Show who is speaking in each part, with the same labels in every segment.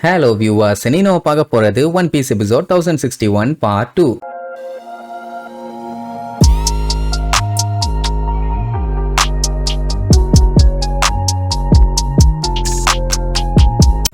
Speaker 1: Hello viewers, நீ நம்ம பார்க்க போறது one piece episode 1061 part 2.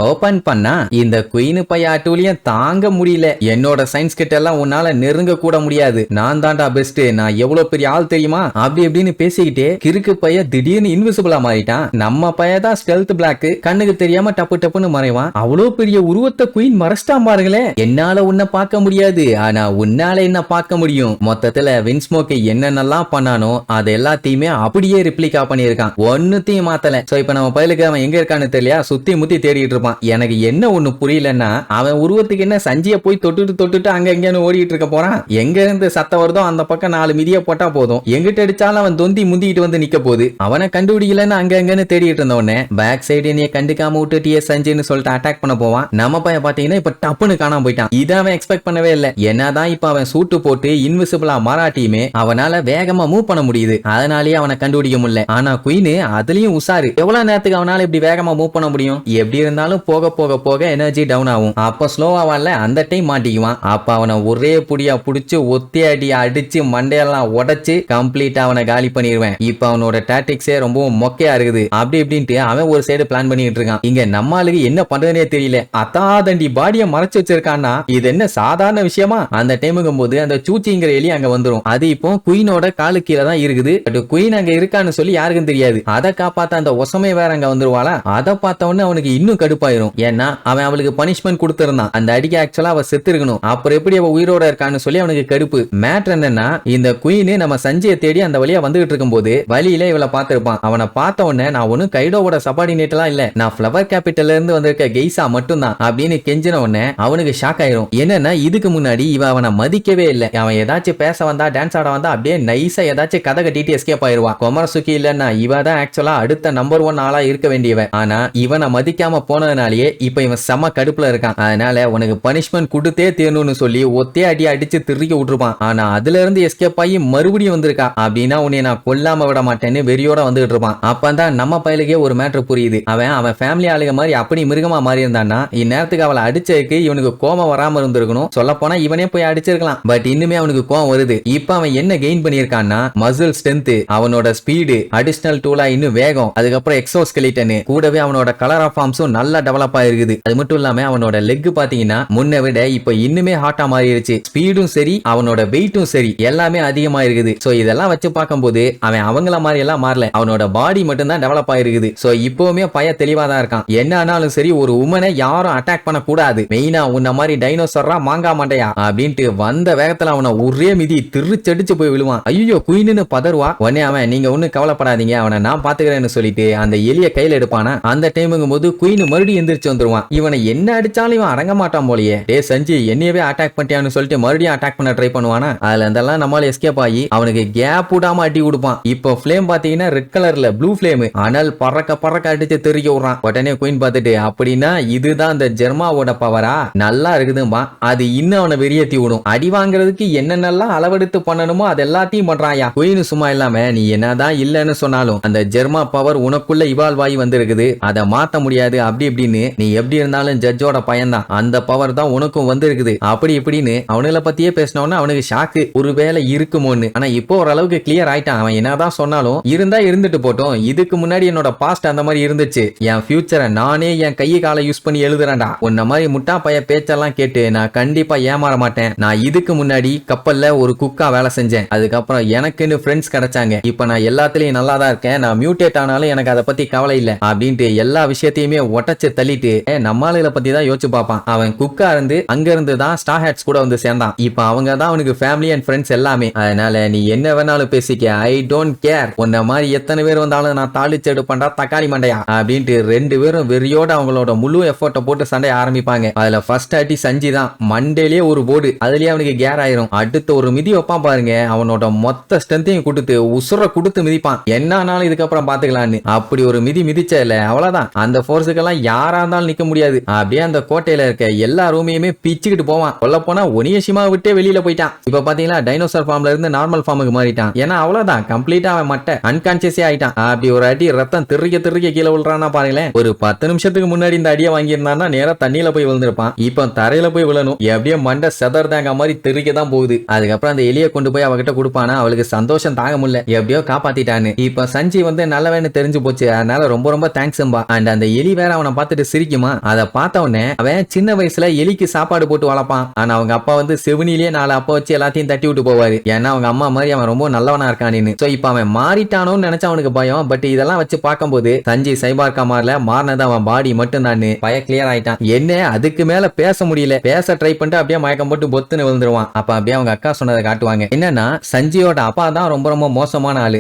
Speaker 1: Open பண்ணா இந்த குயின் பைய அட்டூழியம் தாங்க முடியல. என்னோட சயின்ஸ் கிட்ட எல்லாம் உன்னால நெருங்க கூட முடியாது. நான் தான்டா பெஸ்ட், நான் எவ்வளவு பெரிய ஆள் தெரியுமா அப்படி இப்படின்னு பேசிக்கிட்டே கிறுக்கு பைய திடீர்னு இன்விசிபிளா மாறிட்டான். நம்ம பைய தான் ஸ்டெல்த் பிளாக், கண்ணுக்கு தெரியாம டப்பு டப்புன்னு மறைவான். அவ்வளவு பெரிய உருவத்தை குயின் மறைச்சிட்டான் பாருங்களே. என்னால உன்னை பார்க்க முடியாது, ஆனா உன்னால என்ன பார்க்க முடியும். மொத்தத்துல வின்ஸ்மோக்கு என்னென்னலாம் பண்ணானோ அது எல்லாத்தையுமே அப்படியே ரிப்ளிகா பண்ணியிருக்கான், ஒன்னுத்தையும் மாத்தல. சோ இப்ப நம்ம பயலுக்கு அவன் எங்க இருக்கான்னு தெரியல, சுத்தி முத்தி தேடிட்டு இருப்பான். எனக்கு என்ன ஒண்ணு புரியலன்னா, அவன் உருவத்துக்கு என்ன சஞ்சிய போய் தொட்டுட்டு அங்க எங்கன்னு ஓடிட்டு இருக்க போறான். எங்க இருந்து சத்தம் வருதோ அந்த பக்கம் 4 மிதிய போட்டா போதும், எங்கிட்ட அடிச்சாலும் அவன் தொந்தி முந்திட்டு வந்து நிக்க போகுது. அவனை கண்டுபிடிக்கலன்னு அங்க எங்கன்னு தேடிட்டு இருந்தவனே பேக் சைடு என்னைய கண்டுக்காம விட்டுட்டியே சஞ்சின்னு சொல்லிட்டு அட்டாக் பண்ண போவான். நம்ம பையன் பாத்தீங்கன்னா இப்ப டப்புன்னு காணாம போயிட்டான். இதை அவன் எக்ஸ்பெக்ட் பண்ணவே இல்லை. என்னதான் இப்ப அவன் சூட்டு போட்டு இன்விசிபிளா மாறாட்டியுமே அவனால வேகமா மூவ் பண்ண முடியுது, அதனாலேயே அவனை கண்டுபிடிக்க முடியல. ஆனா குயின் அதுலயும் உசாரு. எவ்வளவு நேரத்துக்கு அவனால இப்படி வேகமா மூவ் பண்ண முடியும்? எப்படி இருந்தாலும் போக போக போக எனர்ஜி டவுன் ஆகும். அப்ப ஸ்லோவால அந்த டைம் மாட்டிக்குவான். அப்ப அவனை ஒரே புடியா புடிச்சு ஒத்தி அடி அடிச்சு மண்டையெல்லாம் உடைச்சு கம்ப்ளீட்டா அவனை காலி பண்ணிடுவேன். இப்ப அவனோட டாக்டிக்ஸே ரொம்பவும் மொக்கையா இருக்குது. அப்படி இப்படின்ட்டு அவன் ஒரு சைடு பிளான் பண்ணிட்டு இருக்கான். இங்க நம்ம ஆளுக்கு என்ன பண்றதுனே தெரியல. அத்தாதண்டி பாடிய மறைச்சு வச்சிருக்கான்னா இது என்ன சாதாரண விஷயமா? அந்த டைமுக்கும் போது அந்த சூச்சிங்கிற எலி அங்க வந்துரும். அது இப்போ குயினோட காலு கீழே தான் இருக்குது. பட் குயின் அங்க இருக்கான்னு சொல்லி யாருக்கும் தெரியாது. அதை காப்பாத்த அந்த ஒசமை வேற அங்க வந்துருவாளா? அதை பார்த்த உடனே அவனுக்கு இன்னும் கடுப்பாயிரும். ஏன்னா அவன் அவளுக்கு பனிஷ்மெண்ட் கொடுத்திருந்தான். அந்த அடிக்கு ஆக்சுவலா அவ செத்து இருக்கணும். அப்புறம் எப்படி அவ உயிரோட இருக்கான்னு சொல்லி அவனுக்கு கடுப்பு. மேட்டர் என்னன்னா, இந்த குயின் நம்ம சஞ்சயை தேடி அந்த வழியா வந்துகிட்டு இருக்கும் போது வழியில இவளை பார்த்திருப்பான். அவனை பார்த்த உடனே நான் ஒன்னும் கைடோவோட சபார்டினேட் எல்லாம் இல்ல, நான் ஃபிளவர் கேபிட்டல்ல இருந்து வந்திருக்க கெய்சா மட்டும்தான் அப்படின்னு கெஞ்சின உடனே அவனுக்கு ஷாக் ஆயிரும். என்னன்னா இதுக்கு முன்னாடி இவ அவனை மதிக்கவே இல்லை. அவன் ஏதாச்சும் பேச வந்தா டான்ஸ் ஆட வந்தா அப்படியே நைஸா ஏதாச்சும் கதை கட்டிட்டு எஸ்கேப் ஆயிருவான். கொமரசுக்கி இல்லன்னா இவ தான் ஆக்சுவலா அடுத்த நம்பர் 1 ஆளா இருக்க வேண்டியவன். ஆனா இவனை மதிக்காம போனதுனாலேயே இப்ப இவன் செம கடுப்புல இருக்கான். அதனால உனக்கு பனிஷ்மெண்ட் கொடுத்தே தேணும்னு சொல்லி ஒத்தே அடி அடிச்சு திருக்கி விட்டுருப்பான். ஆனா அதுல இருந்து எஸ்கேப் ஆகி மறுபடியும் வந்திருக்கா. அப்படின்னா உன்னை நான் கொல்லாம விட மாட்டேன்னு வெறியோட வந்துட்டு இருப்பான். அப்பதான் நம்ம பயலுக்கே ஒரு மேட்டர் புரியுது. அவன் ஃபேமிலி ஆளுக மாதிரி அப்படி மிருகமா மாறி இருந்தான்னா இந்நேரத்துக்கு அவளை அடிச்சதுக்கு இவனுக்கு கோபம் வராம இருந்திருக்கணும். சொல்ல போனா இவனே போய் அடிச்சிருக்கலாம். பட் இன்னுமே அவனுக்கு கோபம் வருது. இப்ப அவன் என்ன கெயின் பண்ணிருக்கான்னா, மசில் ஸ்ட்ரென்த், அவனோட ஸ்பீடு, அடிஷனல் டூலா இன்னும் வேகம், அதுக்கப்புறம் எக்ஸோஸ்கெலிட்டன், கூடவே அவனோட கலர் ஆஃப் ஃபார்ம்ஸும் நல்லா டெவலப் ஆயிருக்குது. அது மட்டும் இல்லாம அவனோட லெக் பாத்தீங்கன்னா முன்ன விட இப்ப இன்னுமே ஹாட்டா மாறிடுச்சு. ஸ்பீடும் சரி, அவனோட வெயிட்டும் சரி, எல்லாமே அதிகமா இருக்குது. சோ இதெல்லாம் வச்சு பார்க்கும்போது அவன் அவங்கள மாதிரி எல்லாம் மாறல, அவனோட பாடி மட்டும் தான் டெவலப் ஆயிருக்குது. சோ இப்பவுமே பைய தெளிவா தான் இருக்கான். என்ன ஆனாலும் சரி ஒரு உமனை யாரும் அட்டாக் பண்ண கூடாது, மெயினா உன்ன மாதிரி டைனோசரா மாங்கா மாண்டையா அப்படின்ட்டு வந்த வேகத்துல அவனை ஒரே மிதி திருச்சடிச்சு போய் விழுவான். ஐயோ குயின்னு பதறுவா. உடனே அவன் நீங்க ஒண்ணு கவலைப்படாதீங்க, அவனை நான் பாத்துக்கிறேன்னு சொல்லிட்டு அந்த எலிய கையில எடுப்பானா. அந்த டைமுங்கும் போது குயின் மறுபடியும் எந்திரிச்சு வந்துருவான். இவனை என்ன அடிச்சாலும் இவன் அடங்க மாட்டான் போலயே. டே சஞ்சி என்னையவே அட்டாக் பண்ணிட்டான்னு சொல்லிட்டு மறுபடியும் அட்டாக் பண்ண ட்ரை பண்ணுவானா. அதுல இருந்தெல்லாம் நம்மளால எஸ்கேப் ஆகி அவனுக்கு கேப் விடாம அடி கொடுப்பான். இப்போ ஃப்ளேம் பாத்தீங்கன்னா ரெட் கலர்ல ப்ளூ ஃப்ளேம், அனல் பறக்க அடிச்சு தெரிய விடுறான். உடனே குயின் பார்த்துட்டு அப்படின்னா இதுதான் அந்த ஜெர்மாவோட பவரா, நல்லா இருக்குதும்பா. அது இன்னும் அவனை வெறியேத்தி விடும். அடி வாங்குறதுக்கு என்னென்னலாம் அளவெடுத்து பண்ணணுமோ அது எல்லாத்தையும் பண்றாயா. குயின் சும்மா இல்லாம நீ என்னதான் இல்லன்னு சொன்னாலும் அந்த ஜெர்மா பவர் உனக்குள்ள இவால்வ் ஆகி வந்திருக்குது, அதை மாத்த முடியாது அப்படி இப்படின்னு. நீ எப்படி இருந்தாலும் ஜட்ஜோட பையன்தான், அந்த பவர் தான் உனக்கும் வந்திருக்குது அப்படி இப்படின்னு அவனுல பத்தியே பேசினோன்னு அவனுக்கு ஷாக்கு, ஒருவேளை இருக்குமோன்னு. ஆனா இப்போ ஓரளவுக்கு கிளியர் ஆயிட்டான். அவன் என்னதான் சொன்னாலும் இருந்தா இருந்துட்டு போட்டோம், இதுக்கு முன்னாடி என்னோட பாஸ்ட் அந்த மாதிரி இருந்துச்சு, என் ஃபியூச்சரை நானே என் கையை காலை யூஸ் பண்ணி எழுதுறேன்டா. உன்ன மாதிரி முட்டா பைய பேச்செல்லாம் கேட்டு நான் கண்டிப்பா ஏமாற மாட்டேன். நான் இதுக்கு முன்னாடி கப்பல்ல ஒரு குக்கா வேலை செஞ்சேன், அதுக்கப்புறம் எனக்குன்னு ஃப்ரெண்ட்ஸ் கிடைச்சாங்க. இப்ப நான் எல்லாத்துலயும் நல்லா தான் இருக்கேன், நான் மியூட்டேட் ஆனாலும் எனக்கு அதை பத்தி கவலை இல்லை அப்படின்ட்டு எல்லா விஷயத்தையுமே ஒட்டச்சு தள்ளிட்டு நம்மாளுகளை பத்தி தான் யோசிச்சு பார்ப்பான். அவன் குக்கா இருந்து அங்க இருந்து தான் ஸ்டார் ஹேட்ஸ் கூட வந்து சேர்ந்தான். இப்ப அவங்க தான் அவனுக்கு ஃபேமிலி அண்ட் ஃப்ரெண்ட்ஸ் எல்லாமே. அதனால நீ என்ன வேணாலும் பேசிக்க, ஐ டோன்ட் கேர். உன்ன மாதிரி எத்தனை பேர் வந்தாலும் நான் தாளிச்சு எடுப்பேன்டா தக்காளி மண்டையா அப்படின்ட்டு ரெண்டு பேரும் வெறியோட அவங்களோட முழு எஃபோர்ட்டை போட்டு சண்டை ஆரம்பிப்பாங்க. அதுல ஃபர்ஸ்ட் அடி சஞ்சி தான், மண்டேலயே ஒரு போர்டு, அதுலயே அவனுக்கு கேர் ஆயிரும். அடுத்த ஒரு மிதி வைப்பான் பாருங்க, அவனோட மொத்த ஸ்ட்ரென்த்தையும் கொடுத்து உசுர கொடுத்து மிதிப்பான். என்ன ஆனாலும் இதுக்கப்புறம் பாத்துக்கலான்னு. அப்படி ஒரு மிதி மிதிச்சல அவ்வளவுதான். அந்த போர்ஸுக்கெல்லாம் யாரா இருந்தாலும் நிக்க முடியாது. அப்படியே அந்த கோட்டையில இருக்க எல்லா ரூமையுமே பிச்சுக்கிட்டு போவான். சொல்ல போனா ஒனியசிமா விட்டே வெளியில போயிட்டான். இப்ப பாத்தீங்களா டைனோசர் ஃபார்ம்ல இருந்து நார்மல் ஃபார்முக்கு மாறிட்டான். ஏன்னா அவ்வளவுதான், கம்ப்ளீட்டா அவன் மட்டை அன்கான்சியஸே ஆயிட்டான். அப்படி ஒரு அடி ரத்தம் திருக்க கீழே விழுறானா பாருங்களேன். ஒரு 10 நிமிஷத்துக்கு முன்னாடி இந்த அடியை வாங்கியிருந்தான்னா நேரா தண்ணியில போய் விழுந்திருப்பான். இப்ப தரையில போய் விழணும். எப்படியே மண்டை செதறதாங்க மாதிரி தெறிக்க தான் போகுது. அதுக்கப்புறம் அந்த எலியை கொண்டு போய் அவகிட்ட கொடுப்பானா. அவளுக்கு சந்தோஷம் தாங்க முடியல, எப்படியோ காப்பாத்திட்டான்னு. இப்ப சஞ்சி வந்து நல்லவன்னு தெரிஞ்சு போச்சு. அதனால ரொம்ப ரொம்ப தேங்க்ஸ்ம்பா. அண்ட் அந்த எலி வேற அவனை பார்த்துட்டு சிரிக்குமா. அதை பார்த்த உடனே அவன் சின்ன வயசுல எலிக்கு சாப்பாடு போட்டு வளர்ப்பான். ஆனா அவங்க அப்பா வந்து செவினிலேயே 4 அப்பா வச்சு எல்லாத்தையும் தட்டி விட்டு போவாரு. ஏன்னா அவங்க அம்மா மாதிரி அவன் ரொம்ப நல்லவனா இருக்கான்னு. சோ இப்ப அவன் மாறிட்டானோன்னு நினைச்சா அவனுக்கு பயம். பட் இதெல்லாம் வச்சு பார்க்கும்போது சஞ்சி சைபார்க்கா மாறல, மாறினது அவன் பாடி மட்டும் தான். பய கிளியர் ஆயிட்டான். என்ன அதுக்கு மேல பேச முடியல. பேச ட்ரை பண்ணிட்டு அப்படியே மயக்கம் போட்டு பொத்துன்னு விழுந்துருவான். அப்ப அப்படியே அவங்க அக்கா சொன்னதை காட்டுவாங்க. என்னன்னா சஞ்சியோட அப்பா தான் ரொம்ப ரொம்ப மோசமான ஆளு.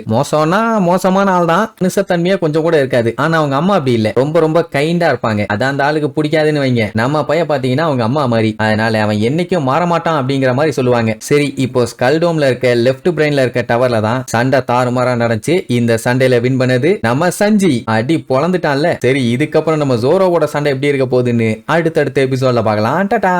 Speaker 1: மோசமான ஆள் தான், நிசத்தன்மையா கொஞ்சம் கூட இருக்காது. ஆனா அவங்க அம்மா அப்படி இல்ல, ரொம்ப ரொம்ப கைண்டா இருப்பாங்க. அதான் அந்த ஆளுக்கு பிடிக்காதுன்னு வைங்க. நம்ம பையன் பாத்தீங்கன்னா அவங்க அம்மா மாதிரி. அதனால அவன் என்னைக்கும் மாற மாட்டான் அப்படிங்கிற மாதிரி சொல்லுவாங்க. சரி, இப்போ ஸ்கல்டோம்ல இருக்க லெஃப்ட் பிரெயின்ல இருக்க டவர்ல தான் சண்டை தாறுமாறா நடந்துச்சு. இந்த சண்டையில வின் பண்ணது நம்ம சஞ்சி. அடி பொளந்துட்டான்ல. சரி, இதுக்கப்புறம் நம்ம ஜோரோவோட சண்டை எப்படி இருக்க போகுதுன்னு அடுத்தடுத்த எபிசோட்ல பார்க்கலாம். டாடா.